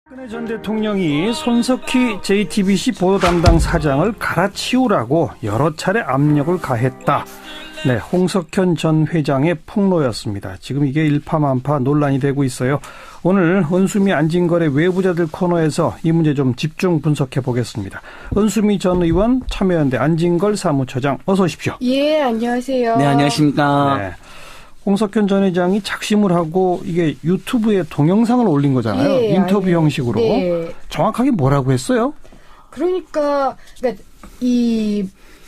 박근혜 전 대통령이 손석희 JTBC 보도 담당 사장을 갈아치우라고 여러 차례 압력을 가했다. 네, 홍석현 전 회장의 폭로였습니다. 지금 이게 일파만파 논란이 되고 있어요. 오늘 은수미 안진걸의 외부자들 코너에서 이 문제 좀 집중 분석해 보겠습니다. 은수미 전 의원, 참여연대 안진걸 사무처장, 어서 오십시오. 예, 안녕하세요. 네, 안녕하십니까. 네. 홍석현 전 회장이 작심을 하고 이게 유튜브에 동영상을 올린 거잖아요. 예, 인터뷰 형식으로. 네. 정확하게 뭐라고 했어요? 그러니까 이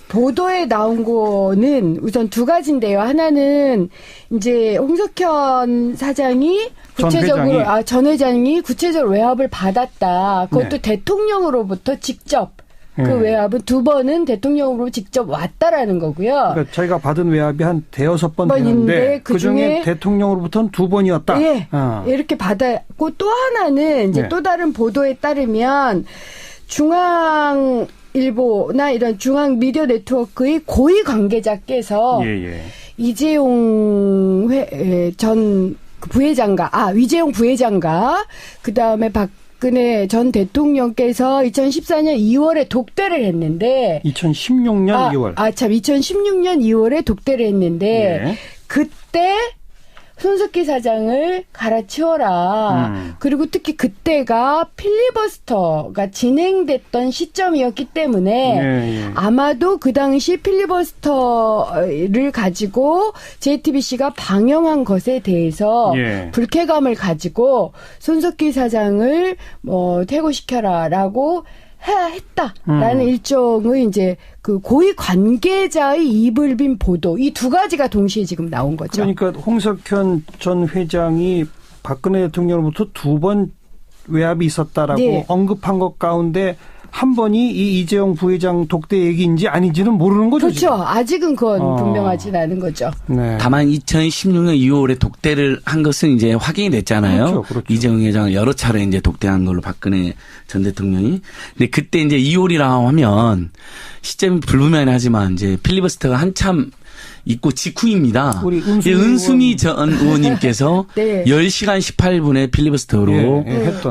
보도에 나온 거는 우선 두 가지인데요. 하나는 이제 홍석현 사장이 구체적으로 전 회장이 구체적으로 외압을 받았다. 그것도 네. 대통령으로부터 직접. 그 외압은 두 번은 대통령으로 직접 왔다라는 거고요. 그러니까 저희가 받은 외압이 한 대여섯 번 되는데 그중에 대통령으로부터는 두 번이었다. 예, 이렇게 받았고 또 하나는 이제 또 다른 보도에 따르면 중앙일보나 이런 중앙 미디어 네트워크의 고위 관계자께서 이재용 전 부회장과 위재용 부회장과 그다음에 박근혜 전 대통령께서 2014년 2월에 독대를 했는데 2016년 2월. 2016년 2월에 독대를 했는데 그때 손석희 사장을 갈아치워라. 그리고 특히 그때가 필리버스터가 진행됐던 시점이었기 때문에 아마도 그 당시 필리버스터를 가지고 JTBC가 방영한 것에 대해서 불쾌감을 가지고 손석희 사장을 퇴고시켜라라고 했다라는 일종의 이제 그 고위 관계자의 입을 빈 보도 이 두 가지가 동시에 지금 나온 거죠. 그러니까 홍석현 전 회장이 박근혜 대통령으로부터 두 번 외압이 있었다라고 언급한 것 가운데 한 번이 이 이재용 부회장 독대 얘기인지 아닌지는 모르는 거죠. 그렇죠. 지금. 아직은 그건 분명하진 않은 거죠. 네. 다만 2016년 2월에 독대를 한 것은 이제 확인이 됐잖아요. 그렇죠. 이재용 회장을 여러 차례 이제 독대한 걸로 박근혜 전 대통령이. 근데 그때 이제 2월이라고 하면 시점이 불분명하지만 이제 필리버스터가 한참 있고 직후입니다. 우리 은수미 전 의원님께서 10시간 18분의 필리버스터로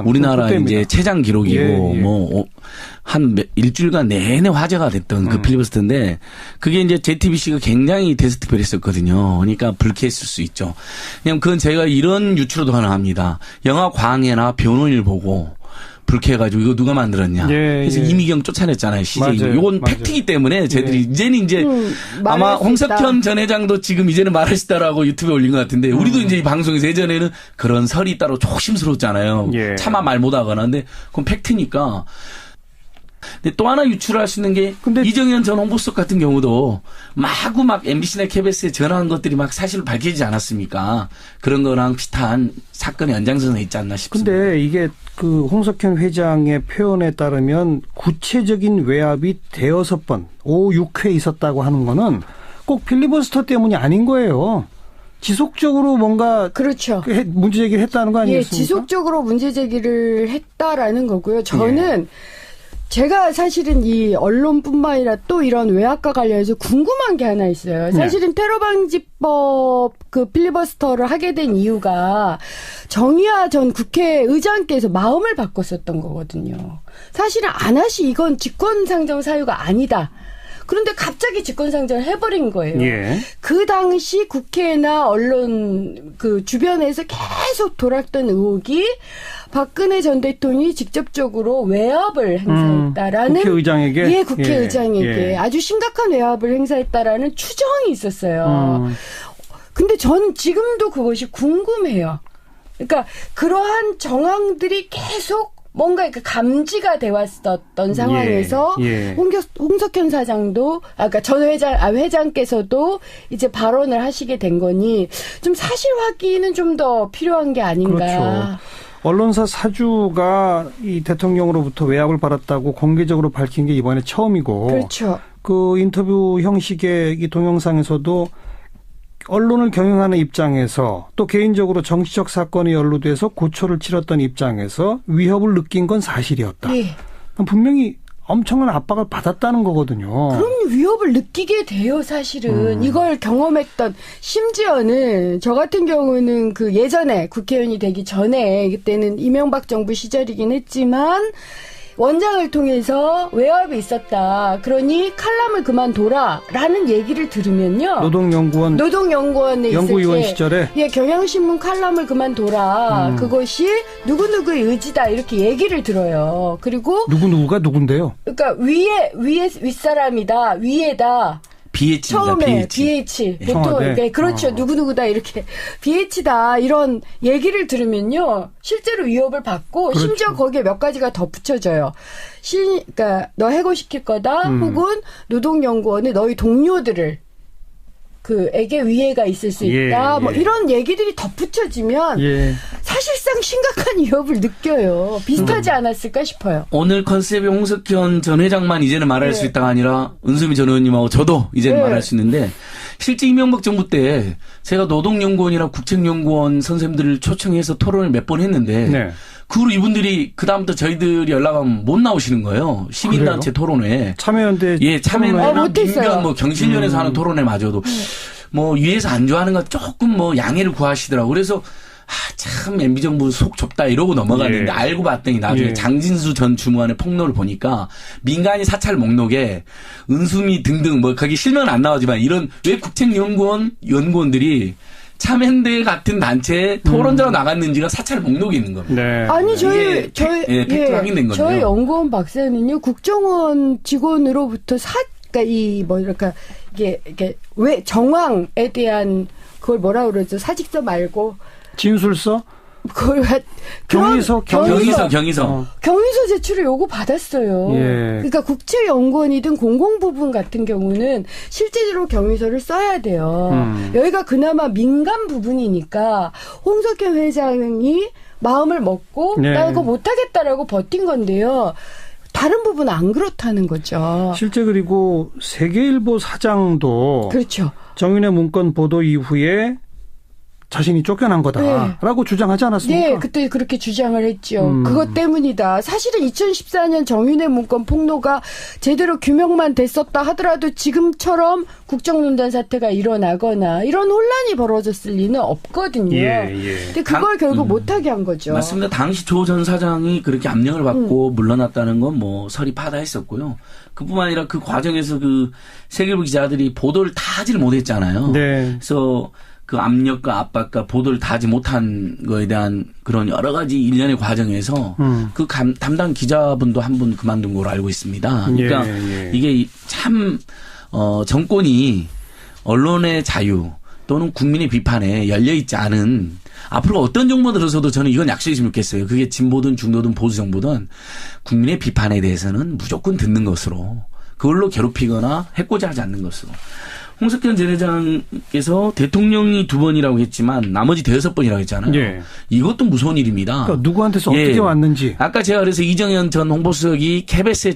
우리나라 이제 최장 기록이고 한 일주일간 내내 화제가 됐던 그 필리버스터인데 그게 이제 JTBC가 굉장히 데스트별 했었거든요. 그러니까 불쾌했을 수 있죠. 그냥 그건 제가 이런 유추로도 가능합니다. 영화 광해나 변호인을 보고 불쾌해가지고 이거 누가 만들었냐. 그래서 이미경 쫓아냈잖아요. CJ. 이건 팩트이기 때문에 저희들이 이제는 이제 아마 홍석현 전 회장도 지금 이제는 말할 수 있다라고 유튜브에 올린 것 같은데 우리도 이제 이 방송에서 예전에는 그런 설이 따로 조심스러웠잖아요. 차마 말 못하거나. 근데 그건 팩트니까. 근데 또 하나 유출할 수 있는 게 이정현 전 홍보수석 같은 경우도 마구 MBC나 KBS에 전화한 것들이 사실로 밝혀지지 않았습니까? 그런 거랑 비슷한 사건의 연장선에 있지 않나 싶습니다. 근데 이게 그 홍석현 회장의 표현에 따르면 구체적인 외압이 대여섯 번, 5, 6회 있었다고 하는 거는 꼭 필리버스터 때문이 아닌 거예요. 지속적으로 뭔가 그렇죠. 문제 제기를 했다는 거 아니겠습니까? 지속적으로 문제 제기를 했다라는 거고요. 저는 제가 사실은 이 언론뿐만 아니라 또 이런 외압과 관련해서 궁금한 게 하나 있어요. 사실은 테러방지법 그 필리버스터를 하게 된 이유가 정의화 전 국회의장께서 마음을 바꿨었던 거거든요. 사실은 이건 직권상정 사유가 아니다. 그런데 갑자기 직권상정을 해버린 거예요. 그 당시 국회나 언론 그 주변에서 계속 돌았던 의혹이 박근혜 전 대통령이 직접적으로 외압을 행사했다라는 국회의장에게 국회의장에게 아주 심각한 외압을 행사했다라는 추정이 있었어요. 근데 전 지금도 그것이 궁금해요. 그러니까 그러한 정황들이 계속 뭔가 감지가 돼 왔었던 상황에서 홍석현 사장도 아까 전 회장께서도 이제 발언을 하시게 된 거니 좀 사실 확인은 좀 더 필요한 게 아닌가. 그렇죠. 언론사 사주가 이 대통령으로부터 외압을 받았다고 공개적으로 밝힌 게 이번에 처음이고 그렇죠. 그 인터뷰 형식의 이 동영상에서도 언론을 경영하는 입장에서 또 개인적으로 정치적 사건에 연루돼서 고초를 치렀던 입장에서 위협을 느낀 건 사실이었다. 분명히 엄청난 압박을 받았다는 거거든요. 그럼 위협을 느끼게 돼요, 사실은. 이걸 경험했던, 심지어는 저 같은 경우는 그 예전에 국회의원이 되기 전에, 그때는 이명박 정부 시절이긴 했지만 원장을 통해서 외압이 있었다. 그러니 칼럼을 그만둬라 라는 얘기를 들으면요. 노동연구원에 연구위원 시절에 예, 경향신문 칼럼을 그만둬라. 그것이 누구누구의 의지다. 이렇게 얘기를 들어요. 그리고 누구누구가 누군데요? 그러니까 윗사람이다. 위에다. BH입니다. 처음에 BH. 보통 네, 그렇죠. 누구누구다 이렇게 BH다 이런 얘기를 들으면요. 실제로 위협을 받고 그렇죠. 심지어 거기에 몇 가지가 덧붙여져요. 그러니까 너 해고시킬 거다. 혹은 노동연구원에 너희 동료들을 그에게 위해가 있을 수 있다. 뭐 이런 얘기들이 덧붙여지면 사실상 심각한 위협을 느껴요. 비슷하지 않았을까 싶어요. 오늘 컨셉이 홍석현 전 회장만 이제는 말할 수 있다가 아니라 은수미 전 의원님하고 저도 이제는 말할 수 있는데 실제 이명박 정부 때 제가 노동연구원이나 국책연구원 선생님들을 초청해서 토론을 몇 번 했는데 그 후로 이분들이 그다음부터 저희들이 연락하면 못 나오시는 거예요. 시민단체 토론회. 참여연대. 예, 참여연대나 민변 뭐 경실련에서 하는 토론회마저도 뭐 위에서 안 좋아하는 건 조금 뭐 양해를 구하시더라고요. 그래서 참 MB정부 속 좁다 이러고 넘어갔는데 알고 봤더니 나중에 장진수 전 주무관의 폭로를 보니까 민간인 사찰 목록에 은수미 등등 뭐 거기 실명은 안 나오지만 이런 왜 국책연구원 연구원들이 참여연대 같은 단체에 토론자로 나갔는지가 사찰 목록에 있는 겁니다. 네. 아니 저희 팩트 확인된 건데요. 저희 연구원 박사는요 국정원 직원으로부터 그러니까 이 뭐랄까 이게 왜 정황에 대한 그걸 뭐라 그러죠? 사직서 말고 진술서? 그걸 경위서 제출을 요구 받았어요. 그러니까 국책연구원이든 공공부문 같은 경우는 실제로 경위서를 써야 돼요. 여기가 그나마 민간 부분이니까 홍석현 회장이 마음을 먹고 나 이거 못하겠다라고 버틴 건데요. 다른 부분은 안 그렇다는 거죠. 실제 그리고 세계일보 사장도 그렇죠. 정윤회 문건 보도 이후에 자신이 쫓겨난 거다라고 주장하지 않았습니까? 네, 그때 그렇게 주장을 했죠. 그것 때문이다. 사실은 2014년 정윤회 문건 폭로가 제대로 규명만 됐었다 하더라도 지금처럼 국정농단 사태가 일어나거나 이런 혼란이 벌어졌을 리는 없거든요. 근데 그걸 결국 못하게 한 거죠. 맞습니다. 당시 조 전 사장이 그렇게 압력을 받고 물러났다는 건 뭐 설이 파다했었고요. 그뿐만 아니라 그 과정에서 그 세계일보 기자들이 보도를 다 하지를 못했잖아요. 그래서 그 압력과 압박과 보도를 다 하지 못한 거에 대한 그런 여러 가지 일련의 과정에서 그 담당 기자분도 한 분 그만둔 걸로 알고 있습니다. 그러니까 이게 참 정권이 언론의 자유 또는 국민의 비판에 열려있지 않은 앞으로 어떤 정부 들어서도 저는 이건 약속했으면 좋겠어요. 그게 진보든 중도든 보수 정부든 국민의 비판에 대해서는 무조건 듣는 것으로 그걸로 괴롭히거나 해코지 하지 않는 것으로. 홍석현 전 회장께서 대통령이 2번이라고 했지만 나머지 5번이라고 했잖아요. 이것도 무서운 일입니다. 그러니까 누구한테서 어떻게 왔는지. 아까 제가 그래서 이정현 전 홍보수석이 KBS에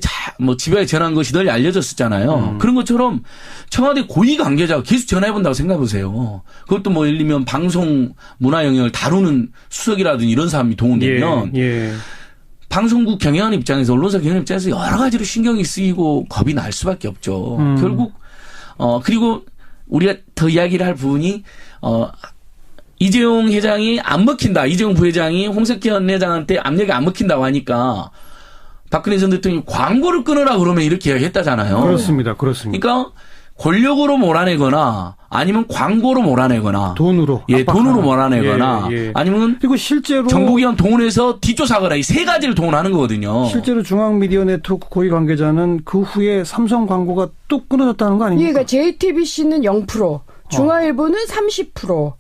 집에 전화한 것이 널리 알려졌었잖아요. 그런 것처럼 청와대 고위 관계자가 계속 전화해본다고 생각해보세요. 그것도 뭐 예를 들면 방송 문화 영역을 다루는 수석이라든지 이런 사람이 동원되면 방송국 경영하는 입장에서 언론사 경영 입장에서 여러 가지로 신경이 쓰이고 겁이 날 수밖에 없죠. 결국 그리고 우리가 더 이야기를 할 부분이, 이재용 회장이 안 먹힌다. 이재용 부회장이 홍석현 회장한테 압력이 안 먹힌다고 하니까 박근혜 전 대통령이 광고를 끊으라 그러면 이렇게 이야기했다잖아요. 그렇습니다. 그러니까 권력으로 몰아내거나 아니면 광고로 몰아내거나 돈으로 돈으로 몰아내거나 아니면 그리고 실제로 정보기관 동원해서 뒷조사하거나 이 세 가지를 동원하는 거거든요. 실제로 중앙미디어 네트워크 고위 관계자는 그 후에 삼성 광고가 또 끊어졌다는 거 아닙니까? 그러니까 JTBC는 0%, 중앙일보는 30%.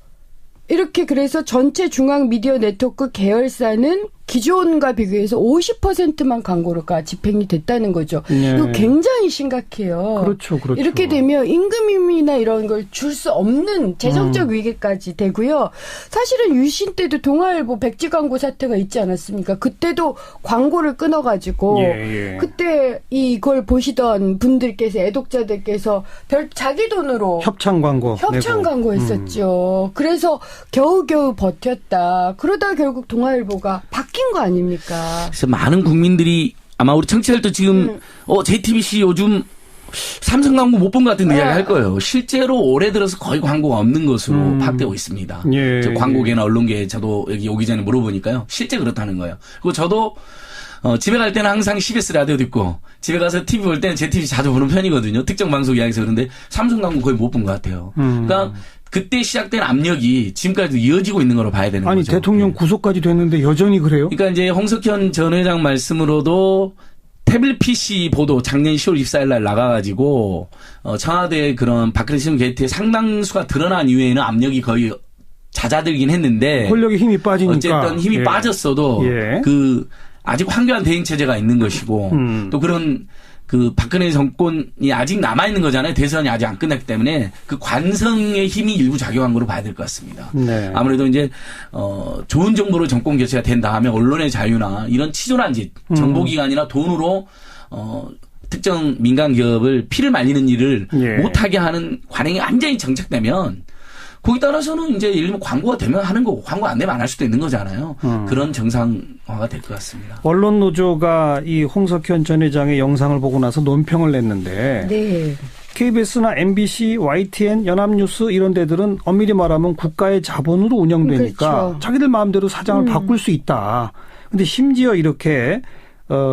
이렇게 그래서 전체 중앙미디어 네트워크 계열사는 기존과 비교해서 50%만 광고가 집행이 됐다는 거죠. 이거 굉장히 심각해요. 그렇죠. 이렇게 되면 임금이나 이런 걸 줄 수 없는 재정적 위기까지 되고요. 사실은 유신 때도 동아일보 백지 광고 사태가 있지 않았습니까? 그때도 광고를 끊어가지고 그때 이걸 보시던 분들께서 애독자들께서 자기 돈으로 협찬 광고 했었죠. 그래서 겨우겨우 버텼다. 그러다 결국 동아일보가 바뀐 거 아닙니까? 그래서 많은 국민들이 아마 우리 청취자들도 지금 JTBC 요즘 삼성 광고 못 본 것 같은 이야기 할 거예요. 실제로 올해 들어서 거의 광고가 없는 것으로 파악되고 있습니다. 예, 광고계나 언론계 저도 여기 오기 전에 물어보니까요. 실제 그렇다는 거예요. 그리고 저도 집에 갈 때는 항상 CBS 라디오 듣고 집에 가서 TV 볼 때는 JTBC 자주 보는 편이거든요. 특정 방송 이야기해서 그런데 삼성 광고 거의 못 본 것 같아요. 그러니까 그때 시작된 압력이 지금까지도 이어지고 있는 거로 봐야 되는 거죠. 아니 대통령 구속까지 됐는데 여전히 그래요? 그러니까 이제 홍석현 전 회장 말씀으로도 태블릿 PC 보도 작년 10월 24일 날 나가가지고 청와대 그런 박근혜 신문 게이트에 상당수가 드러난 이후에는 압력이 거의 잦아들긴 했는데 권력의 힘이 빠지니까 어쨌든 힘이 빠졌어도 그 아직 황교안 대행 체제가 있는 것이고 또 그런 그 박근혜 정권이 아직 남아 있는 거잖아요. 대선이 아직 안 끝났기 때문에 그 관성의 힘이 일부 작용한 거로 봐야 될 것 같습니다. 네. 아무래도 이제 좋은 정보로 정권 교체가 된 다음에 언론의 자유나 이런 치졸한 짓, 정보기관이나 돈으로 특정 민간 기업을 피를 말리는 일을 못하게 하는 관행이 완전히 정착되면 거기 따라서는 이제 예를 들면 광고가 되면 하는 거고 광고 안 되면 안 할 수도 있는 거잖아요. 그런 정상화가 될 것 같습니다. 언론 노조가 이 홍석현 전 회장의 영상을 보고 나서 논평을 냈는데 네. KBS나 MBC, YTN, 연합뉴스 이런 데들은 엄밀히 말하면 국가의 자본으로 운영되니까 그렇죠. 자기들 마음대로 사장을 바꿀 수 있다. 근데 심지어 이렇게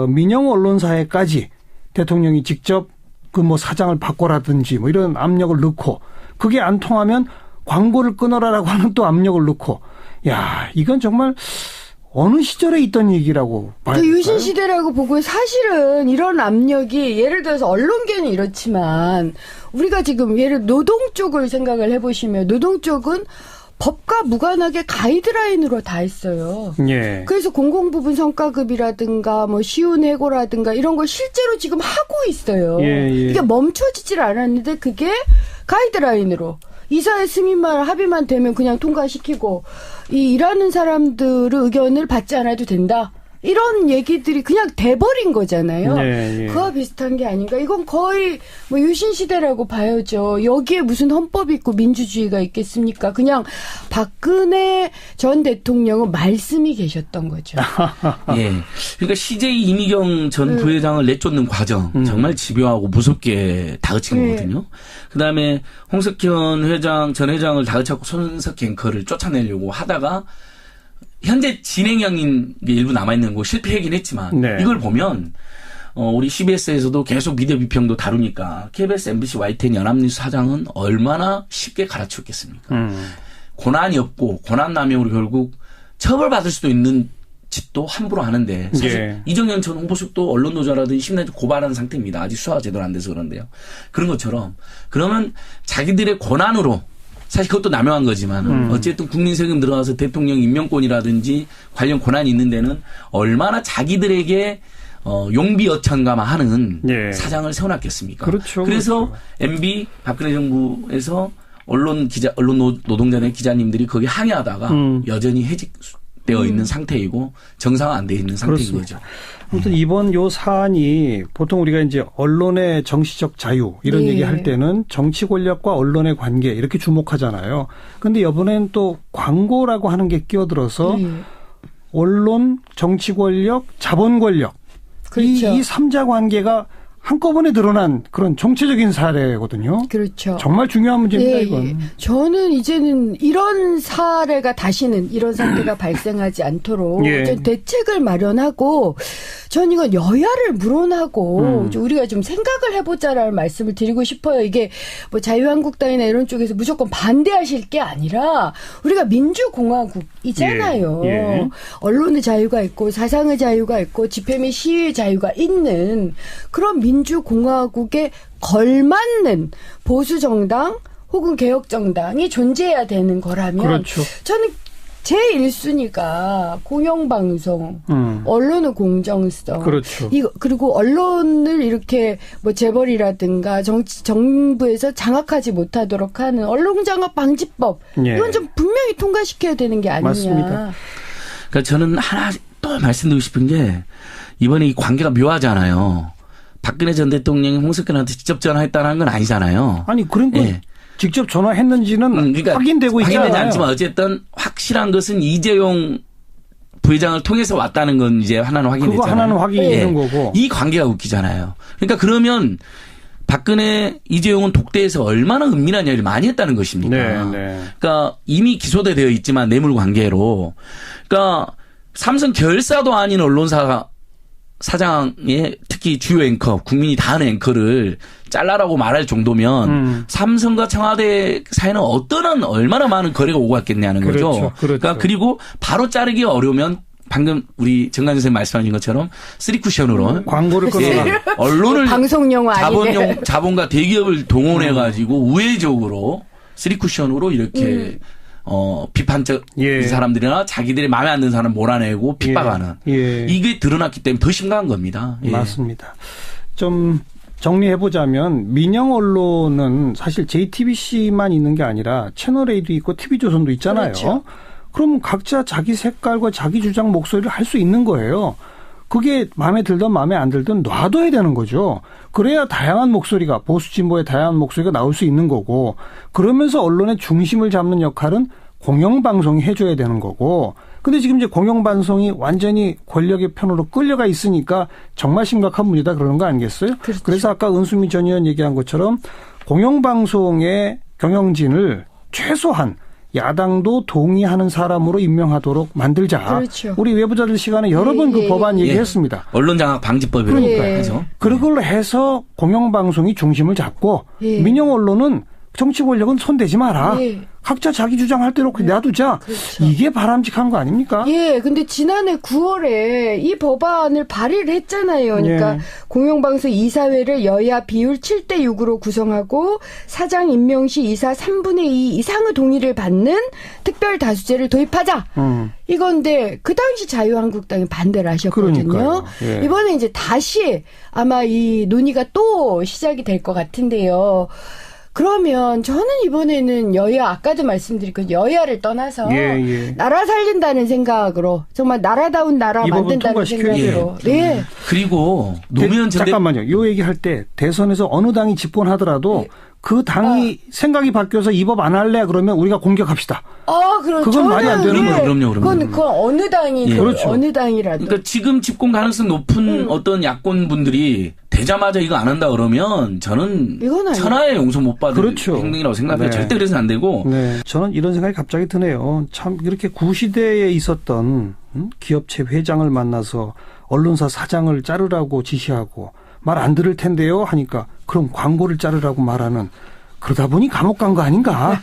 민영 언론사에까지 대통령이 직접 그 뭐 사장을 바꿔라든지 뭐 이런 압력을 넣고 그게 안 통하면 광고를 끊어라라고 하는 또 압력을 넣고, 야, 이건 정말 어느 시절에 있던 얘기라고 봐야 될까요? 유신 시대라고 보고 사실은 이런 압력이 예를 들어서 언론계는 이렇지만 우리가 지금 예를 노동 쪽을 생각을 해보시면 노동 쪽은 법과 무관하게 가이드라인으로 다 했어요. 예. 그래서 공공부분 성과급이라든가 뭐 시운 해고라든가 이런 걸 실제로 지금 하고 있어요. 이게 멈춰지질 않았는데 그게 가이드라인으로. 이사회 승인만 합의만 되면 그냥 통과시키고 이 일하는 사람들의 의견을 받지 않아도 된다. 이런 얘기들이 그냥 돼버린 거잖아요. 그와 비슷한 게 아닌가. 이건 거의 뭐 유신 시대라고 봐야죠. 여기에 무슨 헌법이 있고 민주주의가 있겠습니까? 그냥 박근혜 전 대통령은 말씀이 계셨던 거죠. 예. 그러니까 CJ 이미경 전 부회장을 내쫓는 과정 정말 집요하고 무섭게 다그친 거거든요. 그다음에 홍석현 회장 전 회장을 다그쳤고 손석희 앵커를 쫓아내려고 하다가 현재 진행형인 게 일부 남아있는 거 실패하긴 했지만 이걸 보면 우리 CBS에서도 계속 미디어 비평도 다루니까 KBS, MBC, YTN, 연합뉴스 사장은 얼마나 쉽게 갈아치웠겠습니까? 고난이 없고 고난남용으로 결국 처벌받을 수도 있는 짓도 함부로 하는데 사실 이정현 전 홍보수석도 언론노조라든지 심리적 고발하는 상태입니다. 아직 수사가 제대로 안 돼서 그런데요. 그런 것처럼 그러면 자기들의 권한으로 사실 그것도 남용한 거지만 어쨌든 국민 세금 들어가서 대통령 임명권이라든지 관련 권한이 있는 데는 얼마나 자기들에게 용비어천가마 하는 사장을 세워놨겠습니까? 그렇죠. 그래서 그렇죠. MB 박근혜 정부에서 언론 노동자의 기자님들이 거기 항의하다가 여전히 해직되어 있는 상태이고 정상화 안 돼 있는 상태인 그렇습니다. 거죠. 아무튼 이번 요 사안이 보통 우리가 이제 언론의 정치적 자유 이런 얘기 할 때는 정치 권력과 언론의 관계 이렇게 주목하잖아요. 근데 이번엔 또 광고라고 하는 게 끼어들어서 언론, 정치 권력, 자본 권력 그렇죠. 이 3자 관계가 한꺼번에 드러난 그런 정치적인 사례거든요. 그렇죠. 정말 중요한 문제입니다, 이건. 저는 이제는 이런 사례가 다시는 이런 사태가 발생하지 않도록 대책을 마련하고 전 이건 여야를 물어나고 우리가 좀 생각을 해보자라는 말씀을 드리고 싶어요. 이게 뭐 자유한국당이나 이런 쪽에서 무조건 반대하실 게 아니라 우리가 민주공화국이잖아요. 언론의 자유가 있고 사상의 자유가 있고 집회 및 시위의 자유가 있는 그런 민주공화국에 걸맞는 보수정당 혹은 개혁정당이 존재해야 되는 거라면 그렇죠. 저는 제1순위가 공영방송, 언론의 공정성. 그렇죠. 그리고 언론을 이렇게 뭐 재벌이라든가 정부에서 장악하지 못하도록 하는 언론장악 방지법. 이건 좀 분명히 통과시켜야 되는 게 아니냐. 맞습니다. 그러니까 저는 하나 또 말씀드리고 싶은 게 이번에 이 관계가 묘하잖아요. 박근혜 전 대통령이 홍석현한테 직접 전화했다는 건 아니잖아요. 아니, 그러니까 직접 전화했는지는 그러니까 확인되고 있잖아요. 확인되지 않지만 어쨌든 확실한 것은 이재용 부회장을 통해서 왔다는 건 이제 하나는 확인됐잖아요. 그거 하나는 확인이 되는 거고. 이 관계가 웃기잖아요. 그러니까 그러면 박근혜, 이재용은 독대에서 얼마나 은밀한 이야기를 많이 했다는 것입니까? 그러니까 이미 기소돼 되어 있지만 뇌물 관계로. 그러니까 삼성 결사도 아닌 언론사 사장의 특히 주요 앵커, 국민이 다 아는 앵커를 잘라라고 말할 정도면 삼성과 청와대 사이는 얼마나 많은 거래가 오고 갔겠냐는 거죠. 그렇죠. 그러니까 그리고 바로 자르기 어려우면 방금 우리 정관장 선생님 말씀하신 것처럼 쓰리쿠션으로 광고를 끊어라. 언론을 방송용 자본과 대기업을 동원해 가지고 우회적으로 쓰리쿠션으로 이렇게 비판적 이 사람들이나 자기들이 마음에 안 드는 사람 몰아내고 핍박하는 이게 드러났기 때문에 더 심각한 겁니다. 맞습니다. 좀 정리해보자면 민영 언론은 사실 JTBC만 있는 게 아니라 채널A도 있고 TV조선도 있잖아요. 그렇죠. 그럼 각자 자기 색깔과 자기 주장 목소리를 할 수 있는 거예요. 그게 마음에 들든 마음에 안 들든 놔둬야 되는 거죠. 그래야 다양한 목소리가 보수 진보의 다양한 목소리가 나올 수 있는 거고 그러면서 언론의 중심을 잡는 역할은 공영방송이 해줘야 되는 거고 근데 지금 이제 공영방송이 완전히 권력의 편으로 끌려가 있으니까 정말 심각한 문제다 그러는 거 아니겠어요? 그렇죠. 그래서 아까 은수미 전 의원 얘기한 것처럼 공영방송의 경영진을 최소한 야당도 동의하는 사람으로 임명하도록 만들자. 그렇죠. 우리 외부자들 시간에 여러 번 그 법안 얘기했습니다. 언론장악 방지법이라고 하죠. 그걸 해서 공영방송이 중심을 잡고 민영 언론은 정치 권력은 손대지 마라. 각자 자기 주장할 대로 놔두자. 그렇죠. 이게 바람직한 거 아닙니까? 근데 지난해 9월에 이 법안을 발의를 했잖아요. 그러니까 공영방송 이사회를 여야 비율 7대6으로 구성하고 사장 임명 시 이사 3분의 2 이상의 동의를 받는 특별 다수제를 도입하자. 이건데 그 당시 자유한국당이 반대를 하셨거든요. 이번에 이제 다시 아마 이 논의가 또 시작이 될 것 같은데요. 그러면 저는 이번에는 아까도 말씀드렸고 여야를 떠나서 나라 살린다는 생각으로 정말 나라다운 나라 만든다는 생각으로. 그리고 노무현 전 잠깐만요. 요 얘기할 때 대선에서 어느 당이 집권하더라도 그 당이 생각이 바뀌어서 이 법 안 할래 그러면 우리가 공격합시다. 그건 말이 안 되는 거예요. 그럼요. 그건 어느 당이 그렇죠. 어느 당이라도. 그러니까 지금 집권 가능성 높은 어떤 야권 분들이 되자마자 이거 안 한다 그러면 저는 천하의 용서 못 받을 행동이라고 생각해요. 절대 그래서는 안 되고. 저는 이런 생각이 갑자기 드네요. 참 이렇게 구시대에 있었던 기업체 회장을 만나서 언론사 사장을 자르라고 지시하고 말 안 들을 텐데요 하니까 그럼 광고를 자르라고 말하는 그러다 보니 감옥 간 거 아닌가?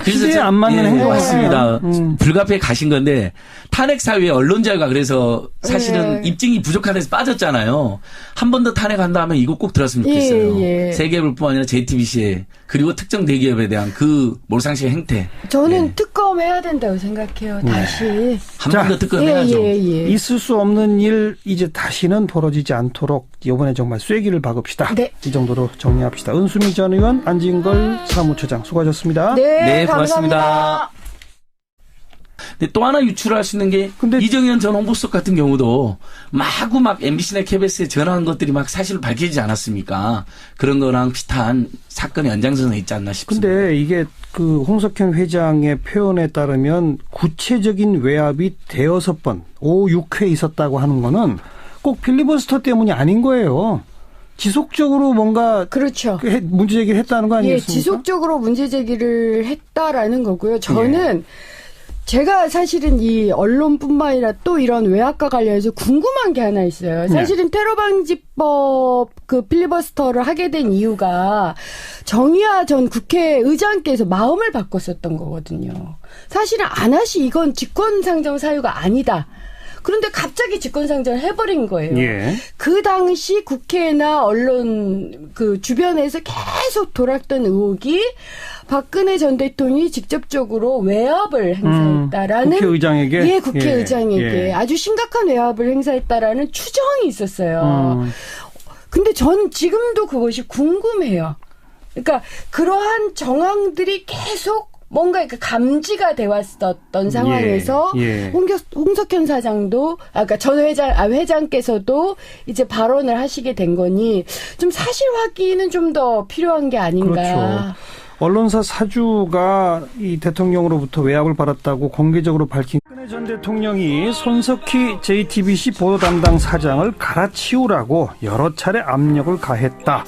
시대에 안 맞는 행동 맞습니다. 불가피하게 가신 건데 탄핵 사유에 언론자유가 그래서 사실은 입증이 부족해서 빠졌잖아요. 한 번 더 탄핵한다 하면 이거 꼭 들었으면 좋겠어요. 세계불뿐만 아니라 JTBC에 그리고 특정 대기업에 대한 그 몰상식 행태. 저는 특검해야 된다고 생각해요. 다시. 한 번 더 특검해야죠. 있을 수 없는 일 이제 다시는 벌어지지 않도록 이번에 정말 쐐기를 박읍시다. 이 정도로 정리합시다. 은수미 전 의원, 안진걸 사무처장 수고하셨습니다. 네, 고맙습니다. 근데 또 하나 유출할 수 있는 게 이정현 전 홍보수석 같은 경우도 마구 MBC나 KBS에 전화한 것들이 사실로 밝혀지지 않았습니까? 그런 거랑 비슷한 사건의 연장선에 있지 않나 싶습니다. 근데 이게 그 홍석현 회장의 표현에 따르면 구체적인 외압이 대여섯 번, 5, 6회 있었다고 하는 거는 꼭 필리버스터 때문이 아닌 거예요. 지속적으로 뭔가 문제 제기를 했다는 거 아니겠습니까? 지속적으로 문제 제기를 했다라는 거고요. 저는 제가 사실은 이 언론뿐만 아니라 또 이런 외압과 관련해서 궁금한 게 하나 있어요. 사실은 테러방지법 그 필리버스터를 하게 된 이유가 정의화 전 국회의장께서 마음을 바꿨었던 거거든요. 사실은 이건 직권상정 사유가 아니다. 그런데 갑자기 직권상정을 해버린 거예요. 그 당시 국회나 언론 그 주변에서 계속 돌았던 의혹이 박근혜 전 대통령이 직접적으로 외압을 행사했다라는 국회의장에게 국회의장에게 아주 심각한 외압을 행사했다라는 추정이 있었어요. 근데 전 지금도 그것이 궁금해요. 그러니까 그러한 정황들이 계속 뭔가 감지가 돼 왔었던 상황에서 홍석현 사장도 아까 전 회장께서도 이제 발언을 하시게 된 거니 좀 사실 확인은 좀 더 필요한 게 아닌가. 그렇죠. 언론사 사주가 이 대통령으로부터 외압을 받았다고 공개적으로 밝힌 박근혜 전 대통령이 손석희 JTBC 보도 담당 사장을 갈아치우라고 여러 차례 압력을 가했다.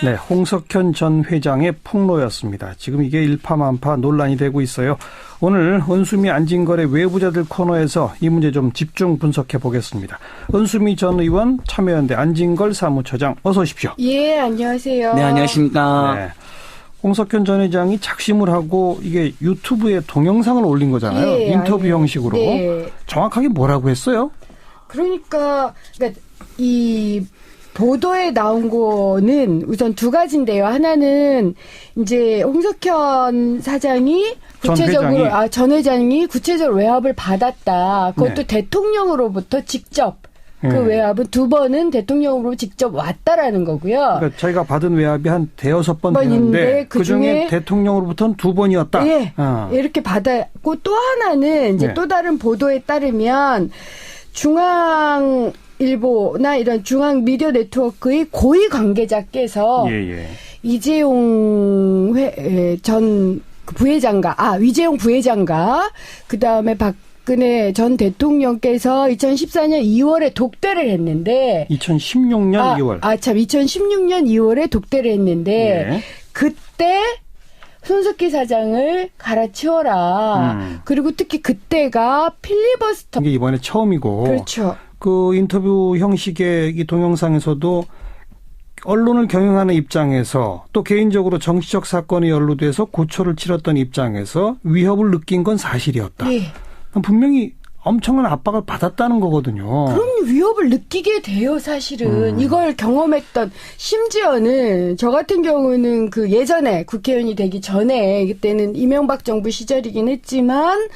네, 홍석현 전 회장의 폭로였습니다. 지금 이게 일파만파 논란이 되고 있어요. 오늘 은수미 안진걸의 외부자들 코너에서 이 문제 좀 집중 분석해 보겠습니다. 은수미 전 의원, 참여연대 안진걸 사무처장, 어서 오십시오. 예, 안녕하세요. 네, 안녕하십니까. 네. 홍석현 전 회장이 작심을 하고 이게 유튜브에 동영상을 올린 거잖아요. 예, 인터뷰 형식으로. 네. 정확하게 뭐라고 했어요? 그러니까 이 보도에 나온 거는 우선 두 가지인데요. 하나는 이제 홍석현 사장이 구체적으로 전 회장이 구체적으로 외압을 받았다. 그것도 네. 대통령으로부터 직접 그 외압은 두 번은 대통령으로 직접 왔다라는 거고요. 그러니까 저희가 받은 외압이 한 대여섯 번 되는데 그중에 대통령으로부터는 두 번이었다. 예, 이렇게 받았고 또 하나는 이제 또 다른 보도에 따르면 중앙일보나 이런 중앙 미디어 네트워크의 고위 관계자께서 이재용 전 부회장과 위재용 부회장과 그다음에 박근혜 전 대통령께서 2014년 2월에 독대를 했는데 2016년 2월. 2016년 2월에 독대를 했는데 그때 손석희 사장을 갈아치워라. 그리고 특히 그때가 필리버스터. 이게 이번에 처음이고. 그렇죠. 그 인터뷰 형식의 이 동영상에서도 언론을 경영하는 입장에서 또 개인적으로 정치적 사건에 연루돼서 고초를 치렀던 입장에서 위협을 느낀 건 사실이었다. 네. 분명히 엄청난 압박을 받았다는 거거든요. 그럼 위협을 느끼게 돼요, 사실은. 이걸 경험했던, 심지어는 저 같은 경우는 그 예전에 국회의원이 되기 전에 그때는 이명박 정부 시절이긴 했지만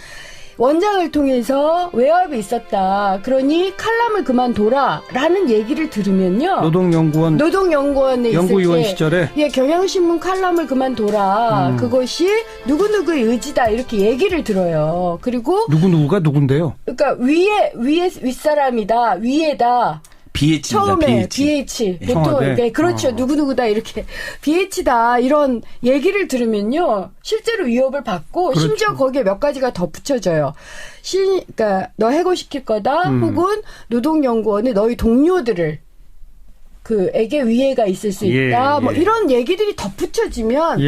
원장을 통해서 외압이 있었다. 그러니 칼럼을 그만둬라라는 얘기를 들으면요. 노동연구원에 연구위원 시절에 경향신문 칼럼을 그만둬라. 그것이 누구누구의 의지다. 이렇게 얘기를 들어요. 그리고 누구누구가 누군데요? 그러니까 윗사람이다. 위에다. BH입니다. 처음에 BH. 보통 그렇죠. 누구누구다 이렇게 BH다 이런 얘기를 들으면요. 실제로 위협을 받고 그렇죠. 심지어 거기에 몇 가지가 더 붙여져요. 그러니까 너 해고시킬 거다. 혹은 노동연구원에 너희 동료들을 그에게 위해가 있을 수 있다. 뭐 이런 얘기들이 덧붙여지면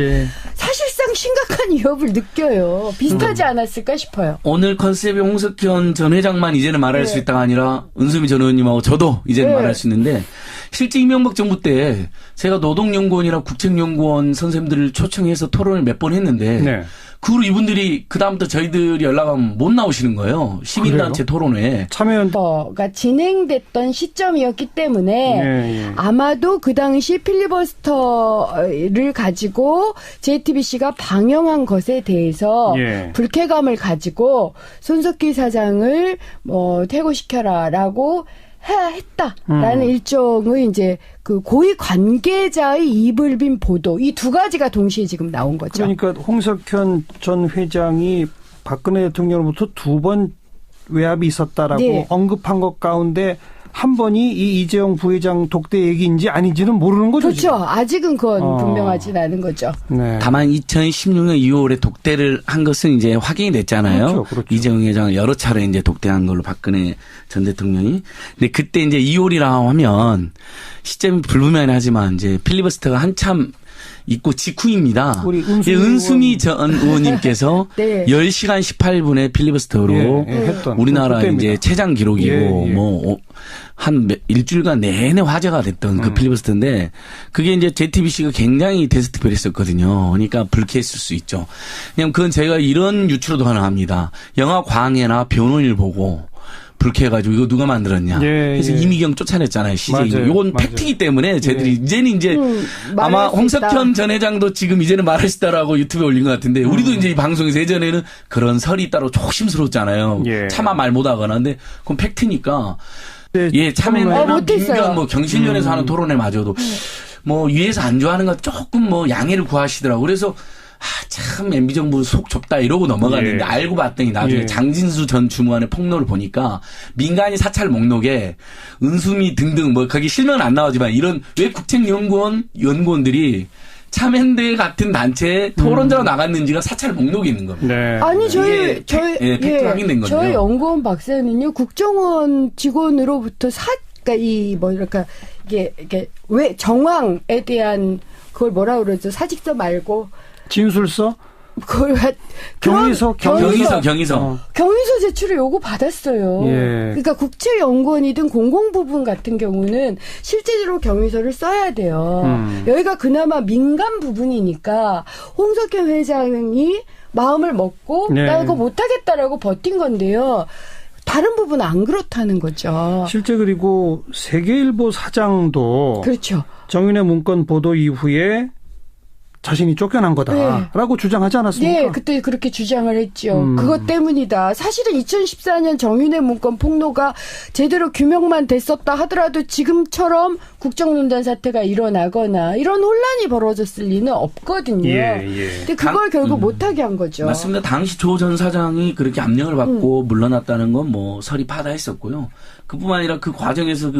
사실상 심각한 위협을 느껴요. 비슷하지 않았을까 싶어요. 오늘 컨셉이 홍석현 전 회장만 이제는 말할 수 있다가 아니라 은수미 전 의원님하고 저도 이제는 말할 수 있는데 실제 이명박 정부 때 제가 노동연구원이랑 국책연구원 선생님들을 초청해서 토론을 몇 번 했는데 그 후로 이분들이 그다음부터 저희들이 연락하면 못 나오시는 거예요. 시민단체 토론회에. 참여가 진행됐던 시점이었기 때문에 아마도 그 당시 필리버스터를 가지고 JTBC가 방영한 것에 대해서 불쾌감을 가지고 손석희 사장을 퇴고시켜라라고 했다라는 일종의 이제 그 고위 관계자의 입을 빈 보도 이 두 가지가 동시에 지금 나온 거죠. 그러니까 홍석현 전 회장이 박근혜 대통령으로부터 두 번 외압이 있었다라고 언급한 것 가운데 한 번이 이 이재용 부회장 독대 얘기인지 아닌지는 모르는 거죠. 그렇죠. 지금. 아직은 그건 분명하진 않은 거죠. 다만 2016년 2월에 독대를 한 것은 이제 확인이 됐잖아요. 그렇죠. 이재용 회장을 여러 차례 이제 독대한 걸로 박근혜 전 대통령이. 근데 그때 이제 2월이라고 하면 시점이 불분명하지만 이제 필리버스터가 한참 있고 직후입니다. 우리 은수미 전 의원님께서 10시간 18분의 필리버스터로 우리나라 이제 최장 기록이고 한 일주일간 내내 화제가 됐던 그 필리버스터인데 그게 이제 JTBC가 굉장히 테스트표를 했었거든요. 그러니까 불쾌했을 수 있죠. 왜냐면 그건 제가 이런 유추로도 가능합니다. 영화 광해나 변호인을 보고 불쾌해가지고 이거 누가 만들었냐. 그래서 이미경 쫓아냈잖아요. CJ. 이건 팩트이기 때문에 저희들이 이제는 이제 아마 홍석현 전 회장도 지금 이제는 말할 수 있다라고 유튜브에 올린 것 같은데 우리도 이제 이 방송에서 예전에는 그런 설이 있다고 조심스러웠잖아요. 차마 말 못하거나. 근데 그건 팩트니까. 참여나 민변 경실련에서 하는 토론회마저도 위에서 안 좋아하는 거 조금 양해를 구하시더라고요. 그래서 참 MB 정부 속 좁다 이러고 넘어갔는데 알고 봤더니 나중에 장진수 전 주무관의 폭로를 보니까 민간인 사찰 목록에 은수미 등등 거기 실명은 안 나오지만 이런 왜 국책연구원 연구원들이 참여연대 같은 단체에 토론자로 나갔는지가 사찰 목록에 있는 겁니다. 네. 아니 저희 팩트 확인된 거죠. 저희 연구원 박사는요 국정원 직원으로부터 그러니까 이랄까 이게 왜 정황에 대한 그걸 뭐라 그러죠? 사직서 말고 진술서? 그걸 경위서 제출을 요구 받았어요. 예. 그러니까 국제연구원이든 공공부문 같은 경우는 실제로 경위서를 써야 돼요. 여기가 그나마 민간 부분이니까 홍석현 회장이 마음을 먹고 네. 나 이거 못하겠다라고 버틴 건데요. 다른 부분은 안 그렇다는 거죠. 실제 그리고 세계일보 사장도 그렇죠. 정윤회 문건 보도 이후에 자신이 쫓겨난 거다라고 주장하지 않았습니까? 네, 그때 그렇게 주장을 했죠. 그것 때문이다. 사실은 2014년 정윤회 문건 폭로가 제대로 규명만 됐었다 하더라도 지금처럼 국정농단 사태가 일어나거나 이런 혼란이 벌어졌을 리는 없거든요. 근데 그걸 결국 못하게 한 거죠. 맞습니다. 당시 조 전 사장이 그렇게 압력을 받고 물러났다는 건 뭐 설이 파다했었고요. 그뿐만 아니라 그 과정에서